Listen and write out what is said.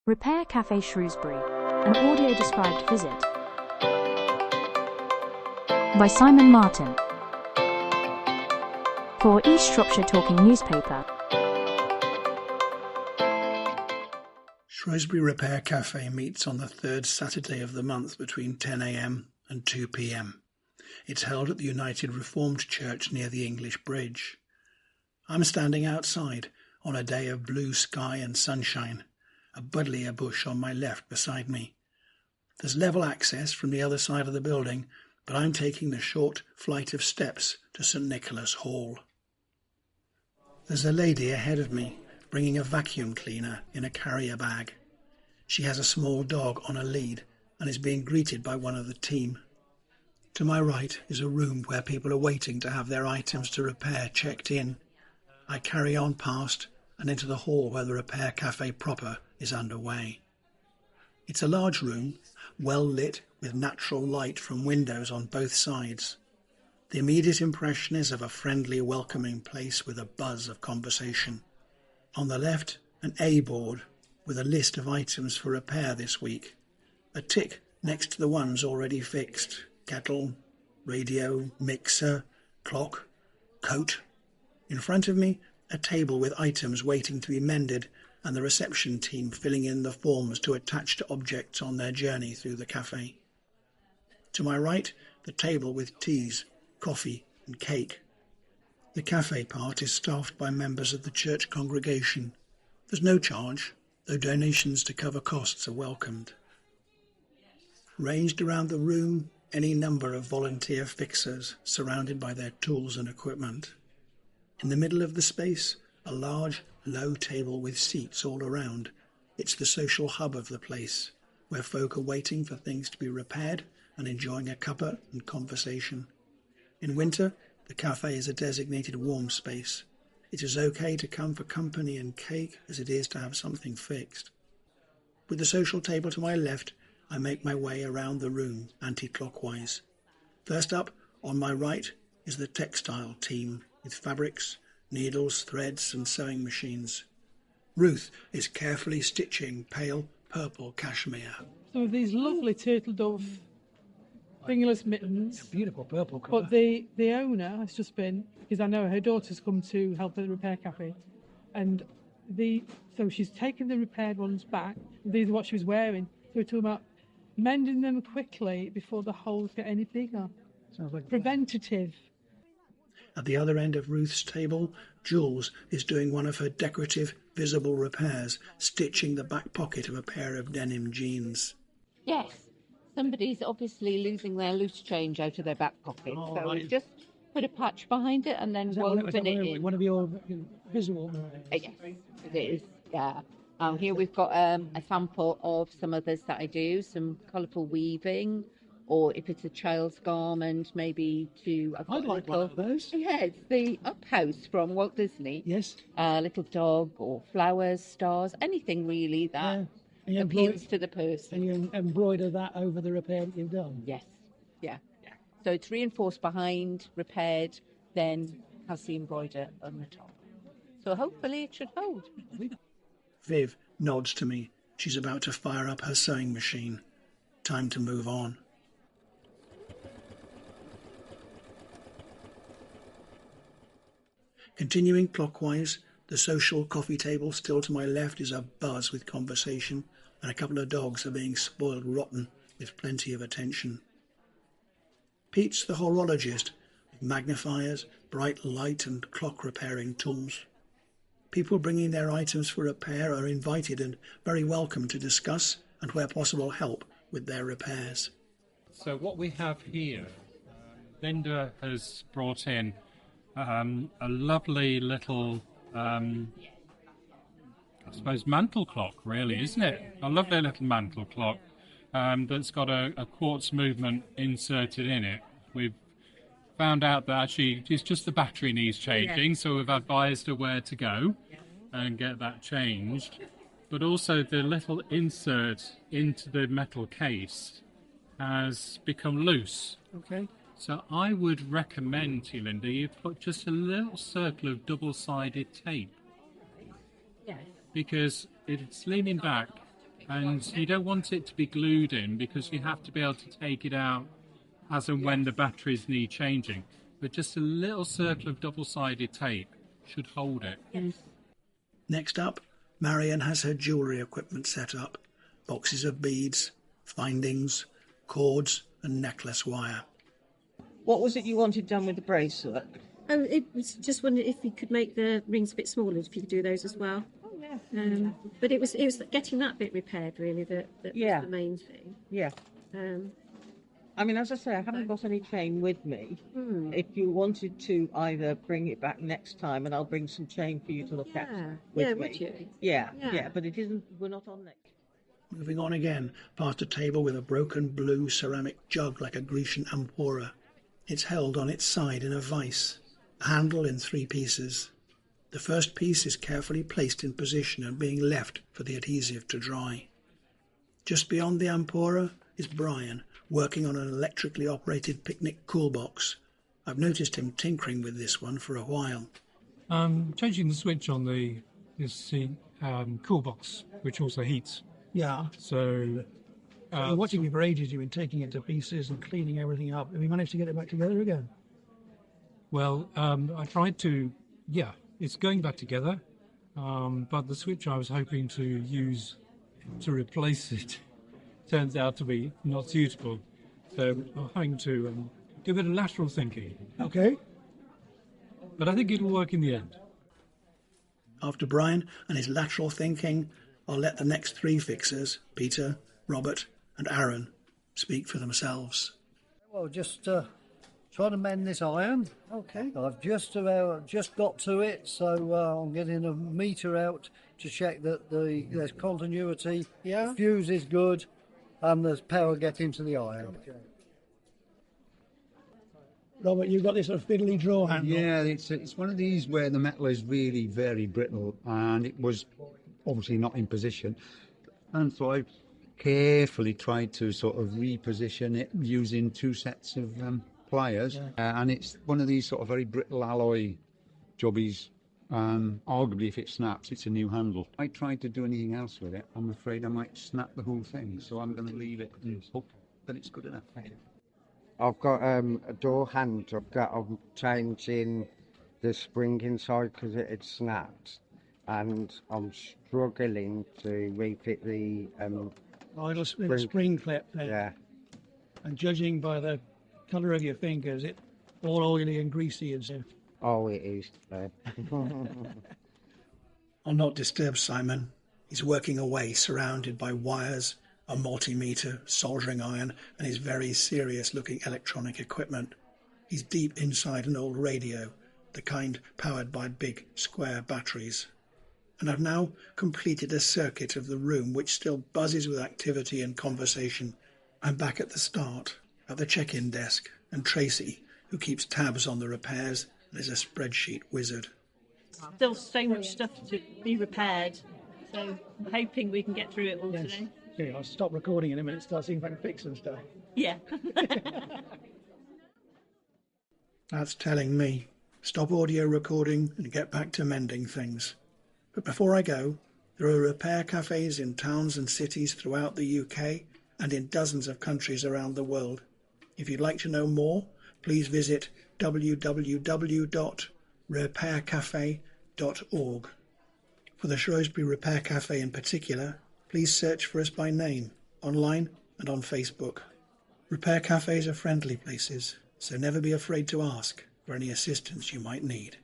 Repair Café Shrewsbury, an audio-described visit by Simon Martin for East Shropshire Talking Newspaper. Shrewsbury Repair Café meets on the third Saturday of the month between 10 a.m. and 2 p.m. It's held at the United Reformed Church near the English Bridge. I'm standing outside on a day of blue sky and sunshine, a buddleia bush on my left beside me. There's level access from the other side of the building, but I'm taking the short flight of steps to St Nicholas Hall. There's a lady ahead of me, bringing a vacuum cleaner in a carrier bag. She has a small dog on a lead and is being greeted by one of the team. To my right is a room where people are waiting to have their items to repair checked in. I carry on past and into the hall where the Repair Café proper is underway. It's a large room, well lit with natural light from windows on both sides. The immediate impression is of a friendly, welcoming place with a buzz of conversation. On the left, an A board with a list of items for repair this week. A tick next to the ones already fixed. Kettle, radio, mixer, clock, coat. In front of me, a table with items waiting to be mended and the reception team filling in the forms to attach to objects on their journey through the cafe. To my right, the table with teas, coffee and cake. The cafe part is staffed by members of the church congregation. There's no charge, though donations to cover costs are welcomed. Ranged around the room, any number of volunteer fixers surrounded by their tools and equipment. In the middle of the space, a large, low table with seats all around. It's the social hub of the place, where folk are waiting for things to be repaired and enjoying a cuppa and conversation. In winter, the cafe is a designated warm space. It is okay to come for company and cake as it is to have something fixed. With the social table to my left, I make my way around the room anti-clockwise. First up, on my right, is the textile team with fabrics, needles, threads and sewing machines. Ruth is carefully stitching pale purple cashmere. Some of these lovely turtle dove fingerless mittens. Beautiful purple colour. But the owner has just been, because I know her daughter's come to help at the Repair Café, and so she's taken the repaired ones back. These are what she was wearing. So we're talking about mending them quickly before the holes get any bigger. Sounds like preventative. At the other end of Ruth's table, Jules is doing one of her decorative, visible repairs, stitching the back pocket of a pair of denim jeans. Yes, somebody's obviously losing their loose change out of their back pocket, so right. we've just put a patch behind it and then woven it in. One of your visual... Yes, it is, yeah. Here we've got a sample of some others that I do, some colourful weaving, or if it's a child's garment, maybe to... I'd like one of those. Yeah, it's the Up House from Walt Disney. Yes. A little dog or flowers, stars, anything really that appeals to the person. And you embroider that over the repair that you've done? Yes, yeah. So it's reinforced behind, repaired, then has the embroider on the top. So hopefully it should hold. Viv nods to me. She's about to fire up her sewing machine. Time to move on. Continuing clockwise, the social coffee table still to my left is abuzz with conversation, and a couple of dogs are being spoiled rotten with plenty of attention. Pete's the horologist, with magnifiers, bright light and clock repairing tools. People bringing their items for repair are invited and very welcome to discuss and, where possible, help with their repairs. So what we have here, Linda has brought in a lovely little, I suppose, mantle clock, really, isn't it? A lovely little mantle clock that's got a quartz movement inserted in it. We've found out that actually it's just the battery needs changing, so we've advised her where to go and get that changed. But also the little insert into the metal case has become loose. Okay. So I would recommend to you, Linda, you put just a little circle of double-sided tape. Yes. Because it's leaning back and you don't want it to be glued in because you have to be able to take it out as and when the batteries need changing. But just a little circle of double-sided tape should hold it. Yes. Next up, Marion has her jewellery equipment set up. Boxes of beads, findings, cords and necklace wire. What was it you wanted done with the bracelet? Oh, it was just wondering if you could make the rings a bit smaller, if you could do those as well. Oh, yeah. But it was getting that bit repaired really that was the main thing. Yeah. I mean, as I say, I haven't got any chain with me. If you wanted to either bring it back next time, and I'll bring some chain for you to look at with me. Would you? Yeah, but it isn't. We're not on next. Moving on again, past a table with a broken blue ceramic jug like a Grecian amphora. It's held on its side in a vise, a handle in 3 pieces. The first piece is carefully placed in position and being left for the adhesive to dry. Just beyond the amphora is Brian, working on an electrically operated picnic cool box. I've noticed him tinkering with this one for a while. Changing the switch on this cool box, which also heats. Yeah. So, watching you for ages, you've been taking it to pieces and cleaning everything up. Have you managed to get it back together again? well, I tried to. Yeah, it's going back together. But the switch I was hoping to use to replace it turns out to be not suitable. So I'm having to do a bit of lateral thinking. Okay. But I think it'll work in the end. After Brian and his lateral thinking, I'll let the next 3 fixers, Peter, Robert and Aaron, speak for themselves. Well, just trying to mend this iron. Okay. I've just got to it, so I'm getting a meter out to check that there's continuity. Yeah. The fuse is good, and there's power getting to the iron. Okay. Robert, you've got this sort of fiddly draw handle. Yeah, it's one of these where the metal is really very brittle, and it was obviously not in position, and so I carefully tried to sort of reposition it using 2 sets of pliers, and it's one of these sort of very brittle alloy jobbies. Arguably, if it snaps, it's a new handle. If I tried to do anything else with it, I'm afraid I might snap the whole thing, so I'm going to leave it and hope that it's good enough. I've got a door handle that I'm changing the spring inside because it had snapped, and I'm struggling to refit the idle spring clip there. Yeah. And judging by the colour of your fingers, it's all oily and greasy and stuff. Oh, it is. I'll not disturb Simon. He's working away, surrounded by wires, a multimeter, soldering iron, and his very serious-looking electronic equipment. He's deep inside an old radio, the kind powered by big, square batteries. And I've now completed a circuit of the room which still buzzes with activity and conversation. I'm back at the start, at the check-in desk, and Tracy, who keeps tabs on the repairs and is a spreadsheet wizard. Still so much stuff to be repaired, so I'm hoping we can get through it all today. Okay, I'll stop recording in a minute, start seeing if I can fix some stuff. Yeah. That's telling me. Stop audio recording and get back to mending things. But before I go, there are repair cafes in towns and cities throughout the UK and in dozens of countries around the world. If you'd like to know more, please visit www.repaircafe.org. For the Shrewsbury Repair Café in particular, please search for us by name, online and on Facebook. Repair cafes are friendly places, so never be afraid to ask for any assistance you might need.